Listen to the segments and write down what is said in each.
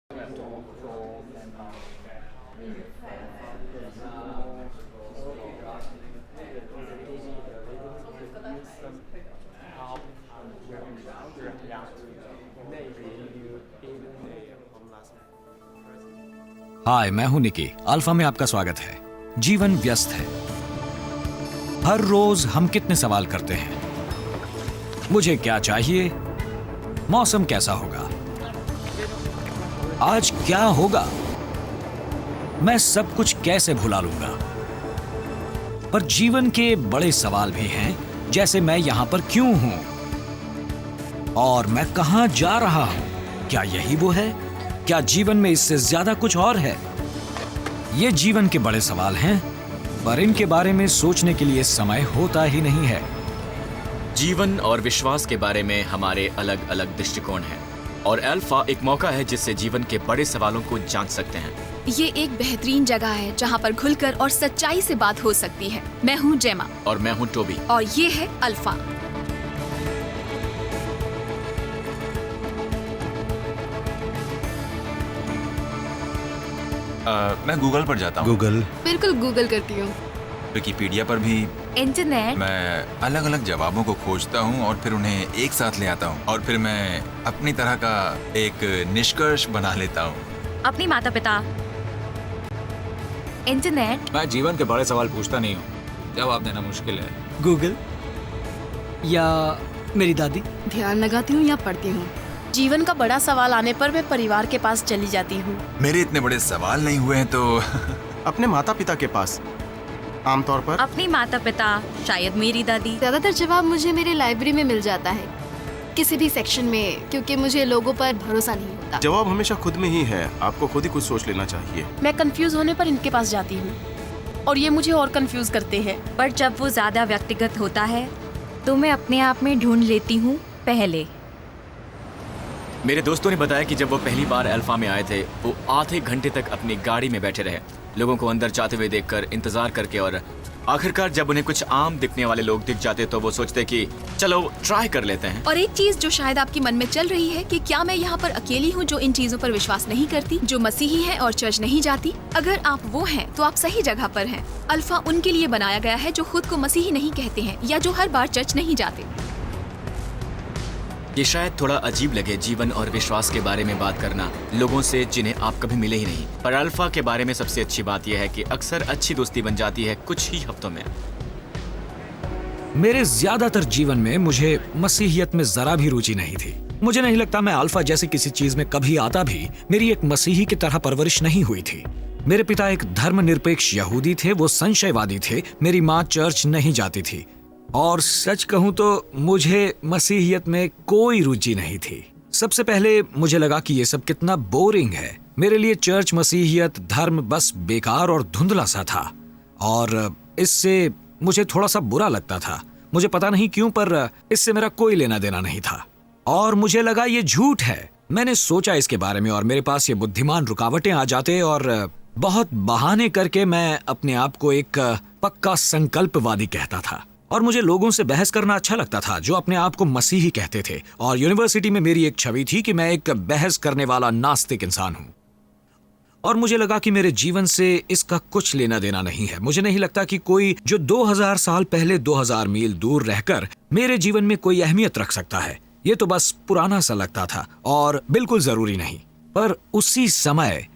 हाय, मैं हूं निकी। अल्फा में आपका स्वागत है। जीवन व्यस्त है। हर रोज हम कितने सवाल करते हैं। मुझे क्या चाहिए? मौसम कैसा होगा? आज क्या होगा? मैं सब कुछ कैसे भुला लूंगा? पर जीवन के बड़े सवाल भी हैं, जैसे मैं यहां पर क्यों हूं और मैं कहां जा रहा हूं। क्या यही वो है? क्या जीवन में इससे ज्यादा कुछ और है? ये जीवन के बड़े सवाल हैं, पर इनके बारे में सोचने के लिए समय होता ही नहीं है। जीवन और विश्वास के बारे में हमारे अलग अलग दृष्टिकोण हैं और अल्फा एक मौका है जिससे जीवन के बड़े सवालों को जान सकते हैं। ये एक बेहतरीन जगह है जहाँ पर खुलकर और सच्चाई से बात हो सकती है। मैं हूँ जेमा और मैं हूँ टोबी और ये है अल्फा। मैं गूगल पर जाता हूँ। गूगल बिल्कुल गूगल करती हूँ। विकिपीडिया पर भी इंटरनेट। मैं अलग अलग जवाबों को खोजता हूँ और फिर उन्हें एक साथ ले आता हूँ और फिर मैं अपनी तरह का एक निष्कर्ष बना लेता हूँ। अपनी माता पिता। इंटरनेट। मैं जीवन के बड़े सवाल पूछता नहीं हूँ, जवाब देना मुश्किल है। गूगल या मेरी दादी। ध्यान लगाती हूँ या पढ़ती हूँ। जीवन का बड़ा सवाल आने पर मैं परिवार के पास चली जाती हूँ। मेरे इतने बड़े सवाल नहीं हुए हैं तो अपने माता पिता के पास आमतौर पर। अपनी माता पिता, शायद मेरी दादी। ज्यादातर जवाब मुझे मेरे लाइब्रेरी में मिल जाता है, किसी भी सेक्शन में, क्योंकि मुझे लोगों पर भरोसा नहीं होता। जवाब हमेशा खुद में ही है, आपको खुद ही कुछ सोच लेना चाहिए। मैं कंफ्यूज होने पर इनके पास जाती हूँ और ये मुझे और कंफ्यूज करते हैं। पर जब वो ज्यादा व्यक्तिगत होता है तो मैं अपने आप में ढूंढ लेती हूँ पहले। मेरे दोस्तों ने बताया कि जब वो पहली बार अल्फा में आए थे, वो आधे घंटे तक अपनी गाड़ी में बैठे रहे, लोगों को अंदर जाते हुए देखकर इंतजार करके, और आखिरकार जब उन्हें कुछ आम दिखने वाले लोग दिख जाते तो वो सोचते कि चलो ट्राई कर लेते हैं। और एक चीज जो शायद आपके मन में चल रही है कि क्या मैं यहाँ पर अकेली हूँ जो इन चीजों पर विश्वास नहीं करती, जो मसीही है और चर्च नहीं जाती? अगर आप वो हैं तो आप सही जगह पर हैं। अल्फा उनके लिए बनाया गया है जो खुद को मसीही नहीं कहते हैं या जो हर बार चर्च नहीं जाते। ये शायद थोड़ा अजीब लगे जीवन और विश्वास के बारे में बात करना लोगों से जिन्हें आप कभी मिले ही नहीं, पर अल्फा के बारे में सबसे अच्छी बात यह है कि अक्सर अच्छी दोस्ती बन जाती है कुछ ही हफ्तों में। मेरे ज्यादातर जीवन में मुझे मसीहियत में जरा भी रुचि नहीं थी। मुझे नहीं लगता मैं अल्फा जैसी किसी चीज में कभी आता भी। मेरी एक मसीही की तरह परवरिश नहीं हुई थी। मेरे पिता एक धर्मनिरपेक्ष यहूदी थे, वो संशयवादी थे। मेरी माँ चर्च नहीं जाती थी और सच कहूं तो मुझे मसीहियत में कोई रुचि नहीं थी। सबसे पहले मुझे लगा कि ये सब कितना बोरिंग है। मेरे लिए चर्च, मसीहियत, धर्म बस बेकार और धुंधला सा था और इससे मुझे थोड़ा सा बुरा लगता था। मुझे पता नहीं क्यों, पर इससे मेरा कोई लेना देना नहीं था और मुझे लगा ये झूठ है। मैंने सोचा इसके बारे में और मेरे पास ये बुद्धिमान रुकावटें आ जाते और बहुत बहाने करके मैं अपने आप को एक पक्का संकल्पवादी कहता था और मुझे लोगों से बहस करना अच्छा लगता था जो अपने आप को मसीही कहते थे। और यूनिवर्सिटी में मेरी एक छवि थी कि मैं एक बहस करने वाला नास्तिक इंसान हूं और मुझे लगा कि मेरे जीवन से इसका कुछ लेना देना नहीं है। मुझे नहीं लगता कि कोई जो 2000 साल पहले 2000 मील दूर रहकर मेरे जीवन में कोई अहमियत रख सकता है। ये तो बस पुराना सा लगता था और बिल्कुल जरूरी नहीं। पर उसी समय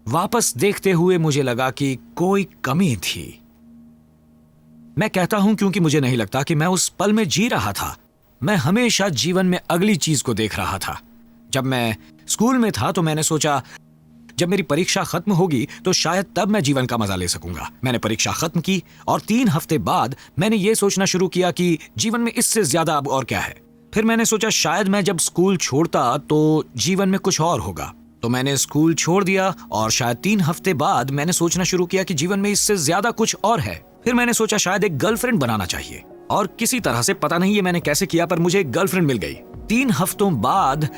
वापस देखते हुए मुझे लगा कि कोई कमी थी। मैं कहता हूं क्योंकि मुझे नहीं लगता कि मैं उस पल में जी रहा था। मैं हमेशा जीवन में अगली चीज को देख रहा था। जब मैं स्कूल में था तो मैंने सोचा जब मेरी परीक्षा खत्म होगी तो शायद तब मैं जीवन का मजा ले सकूंगा। मैंने परीक्षा खत्म की और 3 हफ्ते बाद मैंने ये सोचना शुरू किया कि जीवन में इससे ज्यादा अब और क्या है। फिर मैंने सोचा शायद मैं जब स्कूल छोड़ता तो जीवन में कुछ और होगा, तो मैंने स्कूल छोड़ दिया और शायद 3 हफ्ते बाद मैंने सोचना शुरू किया कि जीवन में इससे ज्यादा कुछ और है। फिर मैंने सोचा शायद एक गर्लफ्रेंड बनाना चाहिए और किसी तरह से, पता नहीं ये मैंने कैसे किया, पर मुझे एक गर्लफ्रेंड मिल गई। 3 हफ्तों बाद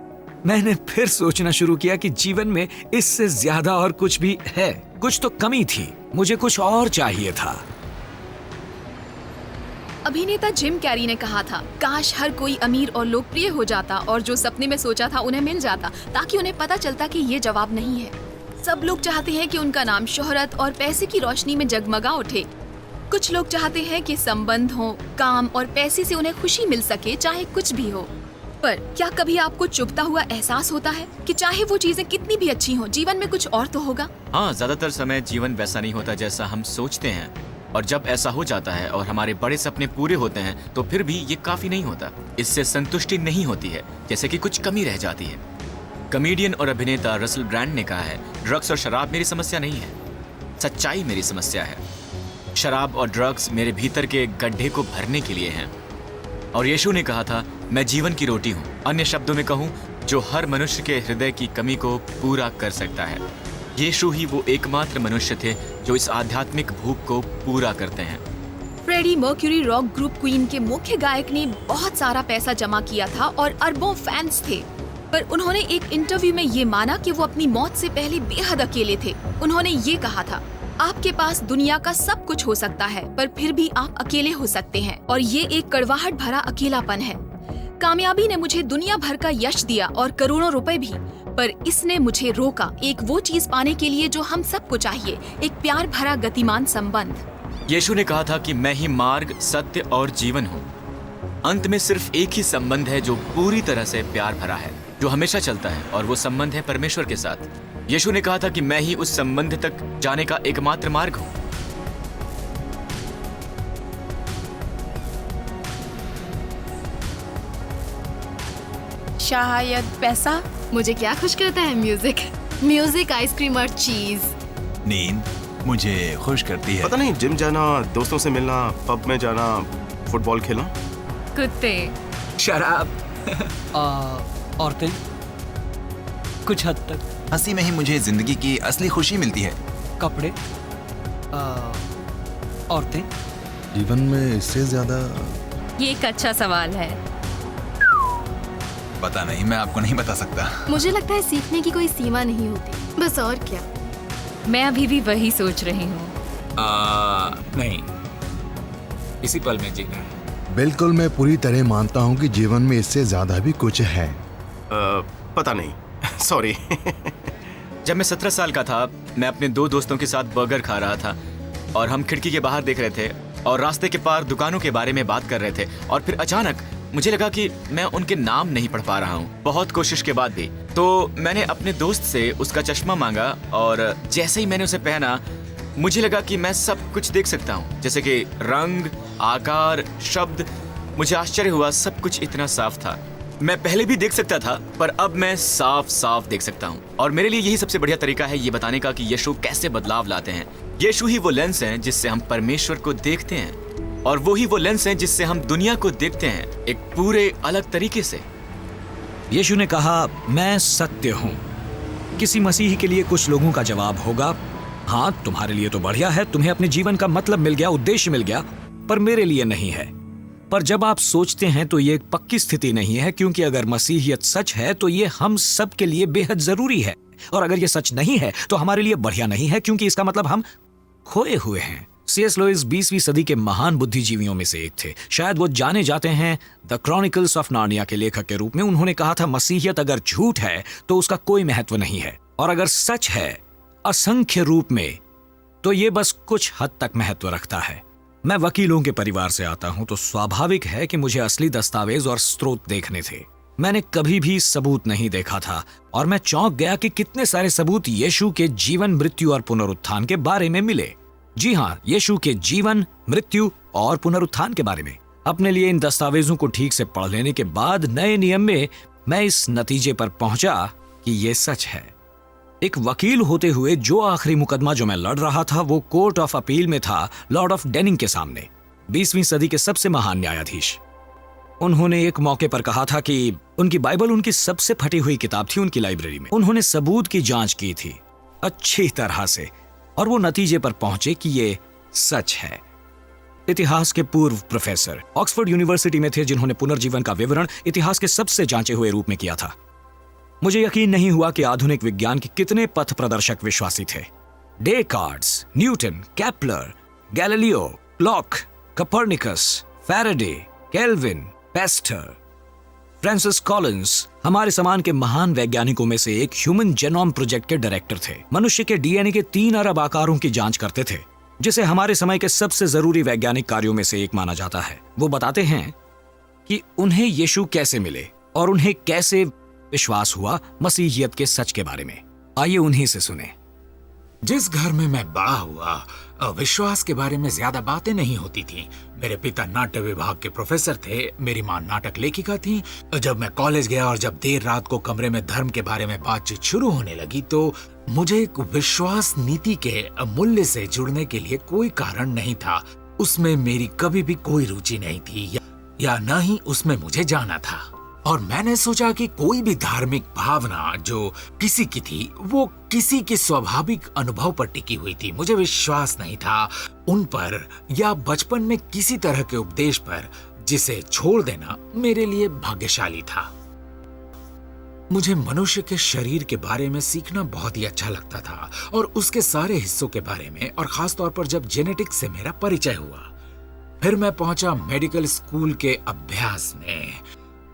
मैंने फिर सोचना शुरू किया कि जीवन में इससे ज्यादा और कुछ भी है। कुछ तो कमी थी, मुझे कुछ और चाहिए था। अभिनेता जिम कैरी ने कहा था, काश हर कोई अमीर और लोकप्रिय हो जाता और जो सपने में सोचा था उन्हें मिल जाता, ताकि उन्हें पता चलता कि ये जवाब नहीं है। सब लोग चाहते हैं कि उनका नाम शोहरत और पैसे की रोशनी में जगमगा उठे। कुछ लोग चाहते हैं कि संबंध हो, काम और पैसे से उन्हें खुशी मिल सके, चाहे कुछ भी हो। पर क्या कभी आपको चुभता हुआ एहसास होता है कि चाहे वो चीजें कितनी भी अच्छी हों, जीवन में कुछ और तो होगा? हाँ, ज्यादातर समय जीवन वैसा नहीं होता जैसा हम सोचते हैं, और जब ऐसा हो जाता है और हमारे बड़े सपने पूरे होते हैं तो फिर भी ये काफी नहीं होता। इससे संतुष्टि नहीं होती है, जैसे कि कुछ कमी रह जाती है। कॉमेडियन और अभिनेता रसल ब्रांड ने कहा है, ड्रग्स और शराब मेरी समस्या नहीं है, सच्चाई मेरी समस्या है। शराब और ड्रग्स मेरे भीतर के गड्ढे को भरने के लिए हैं। और यीशु ने कहा था, मैं जीवन की रोटी हूँ। अन्य शब्दों में कहूँ, जो हर मनुष्य के हृदय की कमी को पूरा कर सकता है। यीशु ही वो एकमात्र मनुष्य थे जो इस आध्यात्मिक भूख को पूरा करते हैं। Freddie Mercury rock group Queen के मुख्य गायक ने बहुत सारा पैसा जमा किया था और अरबों फैंस थे, पर उन्होंने एक इंटरव्यू में ये माना कि वो अपनी मौत से पहले बेहद अकेले थे। उन्होंने ये कहा था, आपके पास दुनिया का सब कुछ हो सकता है, पर फिर भी आप अकेले हो सकते हैं, और ये एक कड़वाहट भरा अकेलापन है। कामयाबी ने मुझे दुनिया भर का यश दिया और करोड़ों रुपए भी, पर इसने मुझे रोका एक वो चीज पाने के लिए जो हम सबको चाहिए, एक प्यार भरा गतिमान संबंध। यीशु ने कहा था कि मैं ही मार्ग, सत्य और जीवन हूँ। अंत में सिर्फ एक ही संबंध है जो पूरी तरह से प्यार भरा है, जो हमेशा चलता है, और वो संबंध है परमेश्वर के साथ। यीशु ने कहा था कि मैं ही उस संबंध तक जाने का एकमात्र मार्ग हूँ। शायद पैसा। मुझे क्या खुश करता है? म्यूजिक, आइसक्रीम और चीज। नींद मुझे खुश करती है। पता नहीं, जिम जाना, दोस्तों से मिलना, पब में जाना, फुटबॉल खेलना। कुत्ते। शराब। औरतें कुछ हद तक। हंसी में ही मुझे जिंदगी की असली खुशी मिलती है। कपड़े, औरतें। जीवन में इससे ज्यादा। ये एक अच्छा सवाल है। पता नहीं, मैं आपको नहीं बता सकता। मुझे लगता है सीखने की कोई सीमा नहीं होती, बस और क्या। मैं अभी भी वही सोच रही हूँ। नहीं, इसी पल में जीना है। बिल्कुल, मैं पूरी तरह मानता हूँ कि जीवन में इससे ज्यादा भी कुछ है। पता नहीं, सॉरी। जब मैं 17 साल का था, मैं अपने 2 दोस्तों के साथ बर्गर खा रहा था और हम खिड़की के बाहर देख रहे थे और रास्ते के पार दुकानों के बारे में बात कर रहे थे, और फिर अचानक मुझे लगा कि मैं उनके नाम नहीं पढ़ पा रहा हूँ, बहुत कोशिश के बाद भी। तो मैंने अपने दोस्त से उसका चश्मा मांगा, और जैसे ही मैंने उसे पहना, मुझे लगा कि मैं सब कुछ देख सकता हूँ, जैसे कि रंग, आकार, शब्द। मुझे आश्चर्य हुआ, सब कुछ इतना साफ था। मैं पहले भी देख सकता था, पर अब मैं साफ साफ देख सकता हूँ। और मेरे लिए यही सबसे बढ़िया तरीका है ये बताने का कि यीशु कैसे बदलाव लाते हैं। यीशु ही वो लेंस है जिससे हम परमेश्वर को देखते हैं, और वो ही वो लेंस है जिससे हम दुनिया को देखते हैं, एक पूरे अलग तरीके से। यीशु ने कहा, मैं सत्य हूं। किसी मसीही के लिए कुछ लोगों का जवाब होगा, हाँ तुम्हारे लिए तो बढ़िया है, तुम्हें अपने जीवन का मतलब मिल गया, उद्देश्य मिल गया, पर मेरे लिए नहीं है। पर जब आप सोचते हैं तो ये एक पक्की स्थिति नहीं है, क्योंकि अगर मसीहियत सच है तो ये हम सब के लिए बेहद जरूरी है, और अगर ये सच नहीं है तो हमारे लिए बढ़िया नहीं है, क्योंकि इसका मतलब हम खोए हुए हैं। C.S. लुइस 20वीं सदी के महान बुद्धिजीवियों में से एक थे। शायद वो जाने जाते हैं द क्रॉनिकल्स ऑफ नार्निया के लेखक के रूप में। उन्होंने कहा था, मसीहियत अगर झूठ है तो उसका कोई महत्व नहीं है, और अगर सच है असंख्य रूप में, तो ये बस कुछ हद तक महत्व रखता है। मैं वकीलों के परिवार से आता हूं, तो स्वाभाविक है कि मुझे असली दस्तावेज और स्रोत देखने थे। मैंने कभी भी सबूत नहीं देखा था, और मैं चौंक गया कि कितने सारे सबूत यीशु के जीवन, मृत्यु और पुनरुत्थान के बारे में मिले। जी हाँ, यीशु के जीवन, मृत्यु और पुनरुत्थान के बारे में। अपने लिए इन दस्तावेजों को ठीक से पढ़ लेने के बाद नए नियम में मैं इस नतीजे पर पहुंचा कि ये सच है। एक वकील होते हुए जो आखिरी मुकदमा जो मैं लड़ रहा था, वो कोर्ट ऑफ अपील में था, लॉर्ड ऑफ डेनिंग के सामने। 20वीं सदी के सबसे महान न्यायाधीश। उन्होंने एक मौके पर कहा था कि उनकी बाइबल उनकी सबसे फटी हुई किताब थी उनकी लाइब्रेरी में। उन्होंने सबूत की जांच की थी अच्छी तरह से, और वो नतीजे पर पहुंचे कि ये सच है। इतिहास के पूर्व प्रोफेसर ऑक्सफोर्ड यूनिवर्सिटी में थे, जिन्होंने पुनर्जीवन का विवरण इतिहास के सबसे जांचे हुए रूप में किया था। मुझे यकीन नहीं हुआ कि आधुनिक विज्ञान के कितने पथ प्रदर्शक विश्वासी थे। डेकार्ट्स, न्यूटन, केपलर, गैलीलियो, क्लॉक, Copernicus, Faraday, Kelvin, Pasteur, Francis Collins हमारे समान के महान वैज्ञानिकों में से एक ह्यूमन जेनोम प्रोजेक्ट के डायरेक्टर थे। मनुष्य के डीएनए के 3 अरब आकारों की जांच करते थे, जिसे हमारे समय के सबसे जरूरी वैज्ञानिक कार्यों में से एक माना जाता है। वो बताते हैं कि उन्हें यीशु कैसे मिले और उन्हें कैसे विश्वास हुआ मसीहियत के सच के बारे में। आइए उन्हीं से सुने। जिस घर में मैं बड़ा हुआ, विश्वास के बारे में ज्यादा बातें नहीं होती थी। मेरे पिता नाट्य विभाग के प्रोफेसर थे, मेरी माँ नाटक लेखिका थी। जब मैं कॉलेज गया और जब देर रात को कमरे में धर्म के बारे में बातचीत शुरू होने लगी, तो मुझे एक विश्वास नीति के मूल्य से जुड़ने के लिए कोई कारण नहीं था। उसमें मेरी कभी भी कोई रुचि नहीं थी या न ही उसमें मुझे जाना था। और मैंने सोचा कि कोई भी धार्मिक भावना जो किसी की थी, वो किसी के स्वाभाविक अनुभव पर टिकी हुई थी। मुझे विश्वास नहीं था उन पर या बचपन में किसी तरह के उपदेश पर, जिसे छोड़ देना मेरे लिए भाग्यशाली था। मुझे मनुष्य के शरीर के बारे में सीखना बहुत ही अच्छा लगता था और उसके सारे हिस्सों के बारे में, और खास तौर पर जब जेनेटिक्स से मेरा परिचय हुआ। फिर मैं पहुंचा मेडिकल स्कूल के अभ्यास में।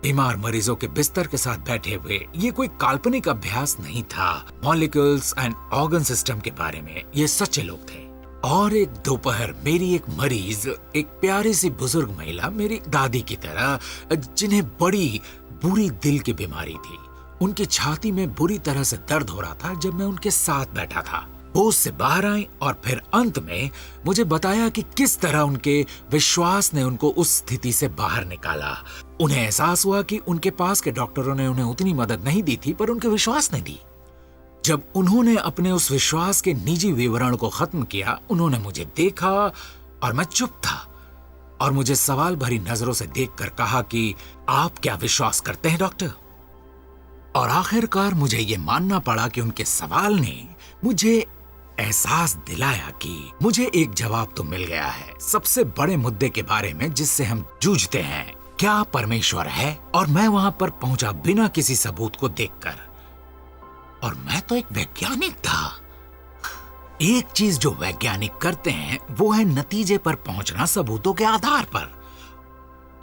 बीमार मरीजों के बिस्तर के साथ बैठे हुए, ये कोई काल्पनिक अभ्यास नहीं था। मॉलिक्यूल्स एंड ऑर्गन सिस्टम के बारे में ये सच्चे लोग थे। और एक दोपहर मेरी एक मरीज, एक प्यारी सी बुजुर्ग महिला, मेरी दादी की तरह, जिन्हें बड़ी बुरी दिल की बीमारी थी, उनकी छाती में बुरी तरह से दर्द हो रहा था जब मैं उनके साथ बैठा था। वो उससे बाहर आई और फिर अंत में मुझे बताया कि किस तरह उनके विश्वास ने उनको उस स्थिति से बाहर निकाला। उन्हें एहसास हुआ कि उनके पास के डॉक्टरों ने उन्हें उतनी मदद नहीं दी थी, पर उनके विश्वास ने दी। जब उन्होंने अपने उस विश्वास के निजी विवरण को खत्म किया, उन्होंने मुझे देखा और मैं चुप था, और मुझे सवाल भरी नजरों से देखकर कहा कि आप क्या विश्वास करते हैं डॉक्टर? और आखिरकार मुझे ये मानना पड़ा कि उनके सवाल ने मुझे एहसास दिलाया कि मुझे एक जवाब तो मिल गया है सबसे बड़े मुद्दे के बारे में जिससे हम जूझते हैं, क्या परमेश्वर है? और मैं वहां पर पहुंचा बिना किसी सबूत को देखकर, और मैं तो एक वैज्ञानिक था। एक चीज जो वैज्ञानिक करते हैं वो है नतीजे पर पहुंचना सबूतों के आधार पर,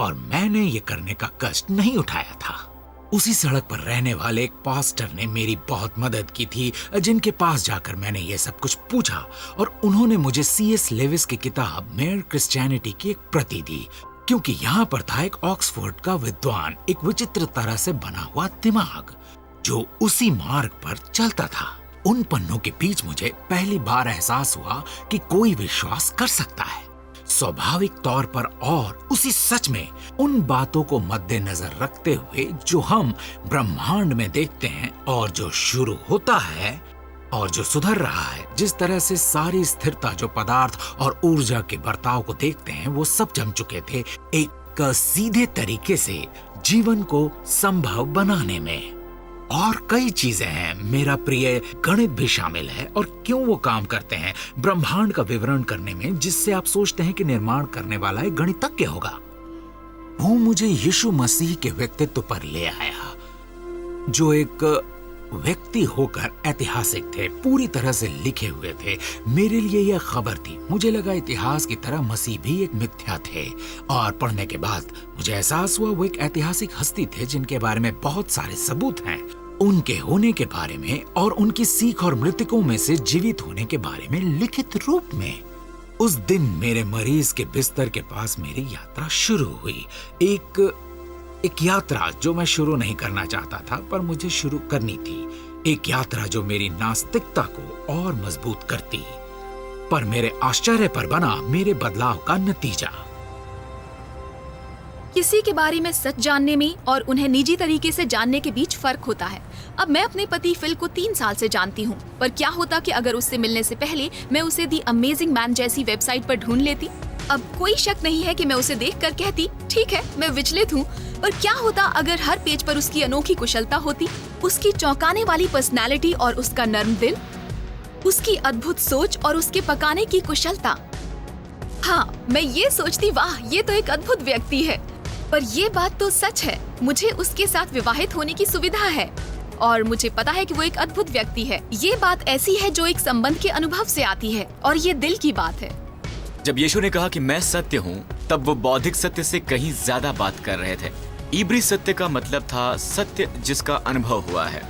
और मैंने ये करने का कष्ट नहीं उठाया था। उसी सड़क पर रहने वाले एक पास्टर ने मेरी बहुत मदद की थी, जिनके पास जाकर मैंने ये सब कुछ पूछा, और उन्होंने मुझे C.S. लेविस की किताब मेयर क्रिश्चियनिटी की एक प्रति दी, क्योंकि यहाँ पर था एक ऑक्सफोर्ड का विद्वान, एक विचित्र तरह से बना हुआ दिमाग जो उसी मार्ग पर चलता था। उन पन्नों के बीच मुझे पहली बार एहसास हुआ कि कोई विश्वास कर सकता है, स्वाभाविक तौर पर, और उसी सच में उन बातों को मद्देनजर रखते हुए जो हम ब्रह्मांड में देखते हैं, और जो शुरू होता है और जो सुधर रहा है। जिस तरह से सारी स्थिरता जो पदार्थ और ऊर्जा के बर्ताव को देखते हैं, वो सब जम चुके थे एक सीधे तरीके से जीवन को संभव बनाने में। और कई चीजें हैं, मेरा प्रिय गणित भी शामिल है, और क्यों वो काम करते हैं ब्रह्मांड का विवरण करने में, जिससे आप सोचते हैं कि निर्माण करने वाला एक गणितज्ञ होगा। वो मुझे यीशु मसीह के व्यक्तित्व पर ले आया, जो एक व्यक्ति होकर ऐतिहासिक थे, पूरी तरह से लिखे हुए थे। मेरे लिए यह खबर थी, मुझे लगा इतिहास की तरह मसीह भी एक मिथ्या थे, और पढ़ने के बाद मुझे एहसास हुआ वो एक ऐतिहासिक हस्ती थे जिनके बारे में बहुत सारे सबूत हैं, उनके होने के बारे में और उनकी सीख और मृतकों में से जीवित होने के बारे में लिखित रूप में। उस दिन मेरे मरीज के बिस्तर के पास मेरी यात्रा शुरू हुई, एक यात्रा जो मैं शुरू नहीं करना चाहता था, पर मुझे शुरू करनी थी। एक यात्रा जो मेरी नास्तिकता को और मजबूत करती, पर मेरे आश्चर्य पर बना मेरे बदलाव का नतीजा। किसी के बारे में सच जानने में और उन्हें निजी तरीके से जानने के बीच फर्क होता है। अब मैं अपने पति फिल को 3 साल से जानती हूँ, पर क्या होता कि अगर उससे मिलने से पहले मैं उसे दी अमेजिंग मैन जैसी वेबसाइट पर ढूंढ लेती? अब कोई शक नहीं है कि मैं उसे देखकर कहती, ठीक है, मैं विचलित हूँ। पर क्या होता अगर हर पेज पर उसकी अनोखी कुशलता होती, उसकी चौंकाने वाली पर्सनैलिटी और उसका नर्म दिल, उसकी अद्भुत सोच और उसके पकाने की कुशलता? हाँ, मैं ये सोचती, वाह, ये तो एक अद्भुत व्यक्ति है। पर ये बात तो सच है, मुझे उसके साथ विवाहित होने की सुविधा है, और मुझे पता है कि वो एक अद्भुत व्यक्ति है। ये बात ऐसी है जो एक संबंध के अनुभव से आती है, और ये दिल की बात है। जब यीशु ने कहा कि मैं सत्य हूँ, तब वो बौद्धिक सत्य से कहीं ज्यादा बात कर रहे थे। इब्री सत्य का मतलब था सत्य जिसका अनुभव हुआ है।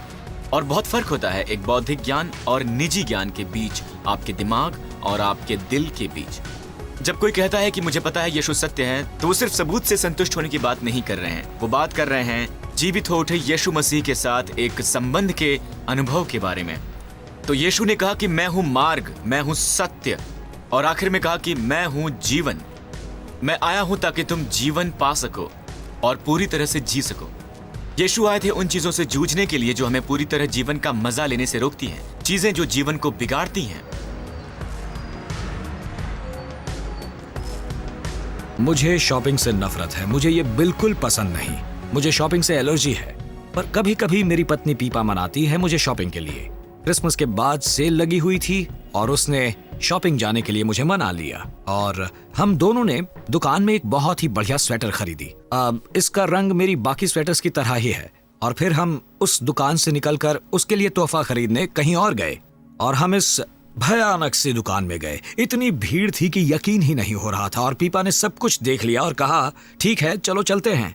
और बहुत फर्क होता है एक बौद्धिक ज्ञान और निजी ज्ञान के बीच, आपके दिमाग और आपके दिल के बीच। जब कोई कहता है कि मुझे पता है यीशु सत्य है, तो वो सिर्फ सबूत से संतुष्ट होने की बात नहीं कर रहे हैं। वो बात कर रहे हैं जीवित हो उठे यीशु मसीह के साथ एक संबंध के अनुभव के बारे में। तो यीशु ने कहा कि मैं हूं मार्ग, मैं हूं सत्य, और आखिर में कहा कि मैं हूं जीवन। मैं आया हूं ताकि तुम जीवन पा सको और पूरी तरह से जी सको। यीशु आए थे उन चीजों से जूझने के लिए जो हमें पूरी तरह जीवन का मजा लेने से रोकती हैं, चीजें जो जीवन को बिगाड़ती हैं। मुझे शॉपिंग से नफरत है, मुझे ये बिल्कुल पसंद नहीं। मुझे शॉपिंग से एलर्जी है, पर कभी कभी मेरी पत्नी पीपा मनाती है मुझे शॉपिंग के लिए। क्रिसमस के बाद सेल लगी हुई थी और उसने शॉपिंग जाने के लिए मुझे मना लिया और हम दोनों ने दुकान में एक बहुत ही बढ़िया स्वेटर खरीदी। इसका रंग मेरी बाकी स्वेटर्स की तरह ही है। और फिर हम उस दुकान से निकलकर उसके लिए तोहफा खरीदने कहीं और गए और हम इस भयानक सी दुकान में गए। इतनी भीड़ थी कि यकीन ही नहीं हो रहा था और पीपा ने सब कुछ देख लिया और कहा ठीक है चलो चलते हैं।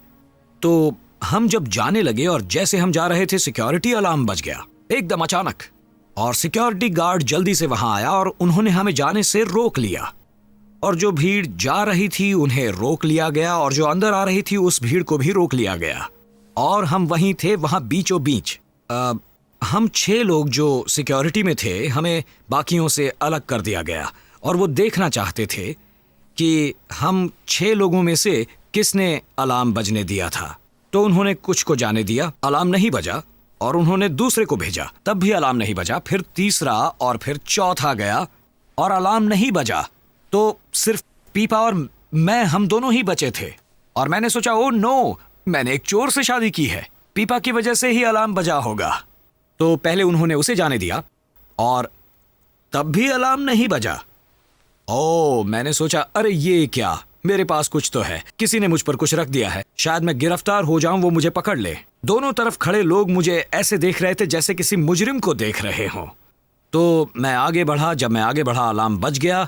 तो हम जब जाने लगे और जैसे हम जा रहे थे सिक्योरिटी अलार्म बज गया एकदम अचानक, और सिक्योरिटी गार्ड जल्दी से वहां आया और उन्होंने हमें जाने से रोक लिया। और जो भीड़ जा रही थी उन्हें रोक लिया गया और जो अंदर आ रही थी उस भीड़ को भी रोक लिया गया। और हम वहीं थे, वहां बीचों बीच। हम 6 लोग जो सिक्योरिटी में थे, हमें बाकियों से अलग कर दिया गया और वो देखना चाहते थे कि हम 6 लोगों में से किसने अलार्म बजने दिया था। तो उन्होंने कुछ को जाने दिया, अलार्म नहीं बजा, और उन्होंने दूसरे को भेजा, तब भी अलार्म नहीं बजा। फिर तीसरा और फिर चौथा गया और अलार्म नहीं बजा। तो सिर्फ पीपा और मैं, हम दोनों ही बचे थे। और मैंने सोचा ओ नो, मैंने एक चोर से शादी की है, पीपा की वजह से ही अलार्म बजा होगा। तो पहले उन्होंने उसे जाने दिया और तब भी अलार्म नहीं बजा। ओ, मैंने सोचा अरे ये क्या, मेरे पास कुछ तो है, किसी ने मुझ पर कुछ रख दिया है, शायद मैं गिरफ्तार हो जाऊं, वो मुझे पकड़ ले। दोनों तरफ खड़े लोग मुझे ऐसे देख रहे थे जैसे किसी मुजरिम को देख रहे हों। तो मैं आगे बढ़ा। जब मैं आगे बढ़ा अलार्म बज गया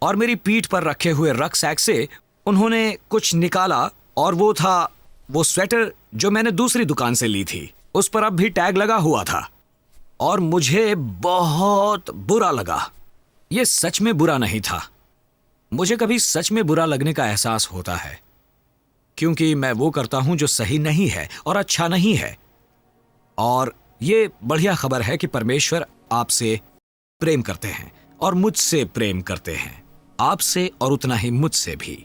और मेरी पीठ पर रखे हुए रक्सैक से उन्होंने कुछ निकाला और वो था वो स्वेटर जो मैंने दूसरी दुकान से ली थी। उस पर अब भी टैग लगा हुआ था और मुझे बहुत बुरा लगा। ये सच में बुरा नहीं था। मुझे कभी सच में बुरा लगने का एहसास होता है क्योंकि मैं वो करता हूं जो सही नहीं है और अच्छा नहीं है। और ये बढ़िया खबर है कि परमेश्वर आपसे प्रेम करते हैं और मुझसे प्रेम करते हैं, आपसे और उतना ही मुझसे भी।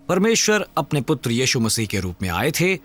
परमेश्वर अपने पुत्र यीशु मसीह के रूप में आए थे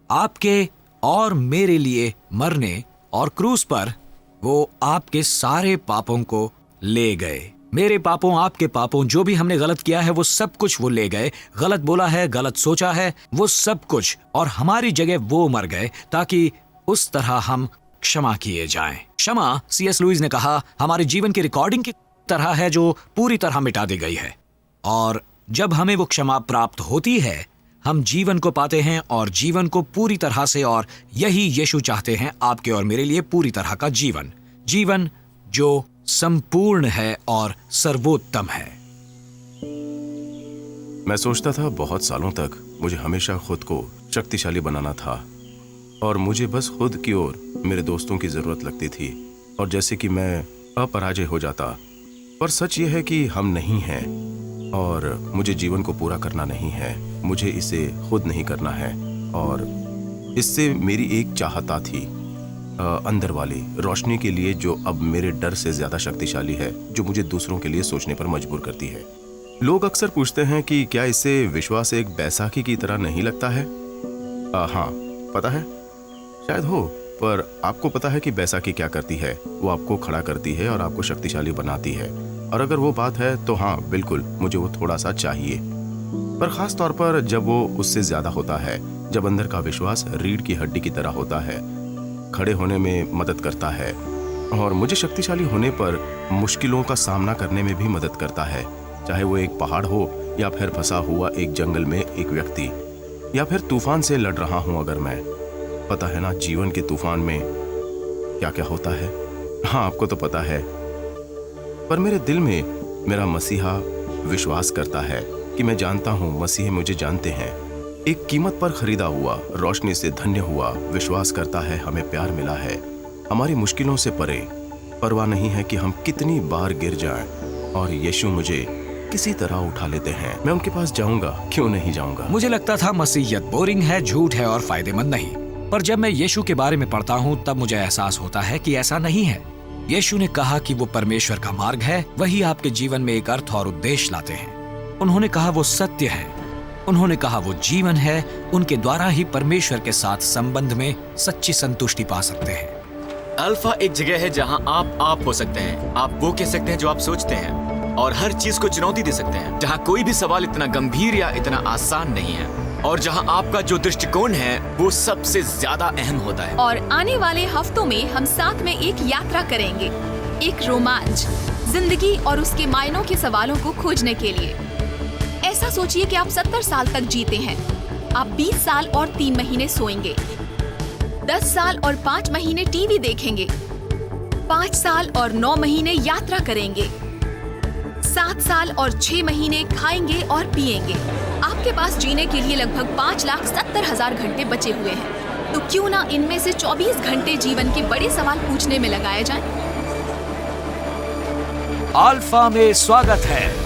आपके और मेरे लिए मरने, और क्रूस पर वो आपके सारे पापों को ले गए। मेरे पापों, आपके पापों, जो भी हमने गलत किया है वो सब कुछ वो ले गए। गलत बोला है, गलत सोचा है, वो सब कुछ, और हमारी जगह वो मर गए ताकि उस तरह हम क्षमा किए जाएं। क्षमा, C.S. लुईस ने कहा, हमारे जीवन की रिकॉर्डिंग की तरह है जो पूरी तरह मिटा दी गई है। और जब हमें वो क्षमा प्राप्त होती है हम जीवन को पाते हैं, और जीवन को पूरी तरह से, और यही यीशु चाहते हैं आपके और मेरे लिए, पूरी तरह का जीवन, जीवन जो संपूर्ण है और सर्वोत्तम है। मैं सोचता था बहुत सालों तक मुझे हमेशा खुद को शक्तिशाली बनाना था और मुझे बस खुद की और मेरे दोस्तों की जरूरत लगती थी, और जैसे कि मैं अपराजय हो जाता। पर सच ये है कि हम नहीं हैं और मुझे जीवन को पूरा करना नहीं है, मुझे इसे खुद नहीं करना है। और इससे मेरी एक चाहता थी अंदर वाली रोशनी के लिए, जो अब मेरे डर से ज्यादा शक्तिशाली है, जो मुझे दूसरों के लिए सोचने पर मजबूर करती है। लोग अक्सर पूछते हैं कि क्या इससे विश्वास एक बैसाखी की तरह नहीं लगता है? हाँ, पता है, शायद हो, पर आपको पता है कि बैसाखी क्या करती है? वो आपको खड़ा करती है और आपको शक्तिशाली बनाती है। और अगर वो बात है तो हाँ बिल्कुल, मुझे वो थोड़ा सा चाहिए, पर खास तौर पर जब वो उससे ज्यादा होता है, जब अंदर का विश्वास रीढ़ की हड्डी की तरह होता है, खड़े होने में मदद करता है, और मुझे शक्तिशाली होने पर मुश्किलों का सामना करने में भी मदद करता है, चाहे वो एक पहाड़ हो या फिर फंसा हुआ एक जंगल में एक व्यक्ति, या फिर तूफान से लड़ रहा हूं अगर मैं। पता है ना जीवन के तूफान में क्या क्या होता है? हाँ, आपको तो पता है। पर मेरे दिल में मेरा मसीहा विश्वास करता है कि मैं जानता हूँ मसीह मुझे जानते हैं। एक कीमत पर खरीदा हुआ, रोशनी से धन्य हुआ, विश्वास करता है हमें प्यार मिला है, हमारी मुश्किलों से परे, परवाह नहीं है कि हम कितनी बार गिर जाएं, और यीशु मुझे किसी तरह उठा लेते हैं। मैं उनके पास जाऊंगा, क्यों नहीं जाऊंगा। मुझे लगता था मसीहियत बोरिंग है, झूठ है और फायदेमंद नहीं, पर जब मैं यीशु के बारे में पढ़ता हूँ तब मुझे एहसास होता है कि ऐसा नहीं है। यीशु ने कहा कि वो परमेश्वर का मार्ग है, वही आपके जीवन में एक अर्थ और उद्देश्य लाते हैं। उन्होंने कहा वो सत्य है, उन्होंने कहा वो जीवन है, उनके द्वारा ही परमेश्वर के साथ संबंध में सच्ची संतुष्टि पा सकते हैं। अल्फा एक जगह है जहां आप हो सकते हैं, आप वो कह सकते हैं जो आप सोचते हैं, और हर चीज को चुनौती दे सकते हैं, जहां कोई भी सवाल इतना गंभीर या इतना आसान नहीं है, और जहां आपका जो दृष्टिकोण है वो सबसे ज्यादा अहम होता है। और आने वाले हफ्तों में हम साथ में एक यात्रा करेंगे, एक रोमांच, जिंदगी और उसके मायनों के सवालों को खोजने के लिए। ऐसा सोचिए कि आप 70 साल तक जीते हैं, आप 20 साल और 3 महीने सोएंगे, 10 साल और 5 महीने टीवी देखेंगे, 5 साल और 9 महीने यात्रा करेंगे, 7 साल और 6 महीने खाएंगे और पिएंगे। आपके पास जीने के लिए लगभग 5,70,000 घंटे बचे हुए हैं, तो क्यों ना इनमें से 24 घंटे जीवन के बड़े सवाल पूछने में लगाए जाएं? अल्फा में स्वागत है।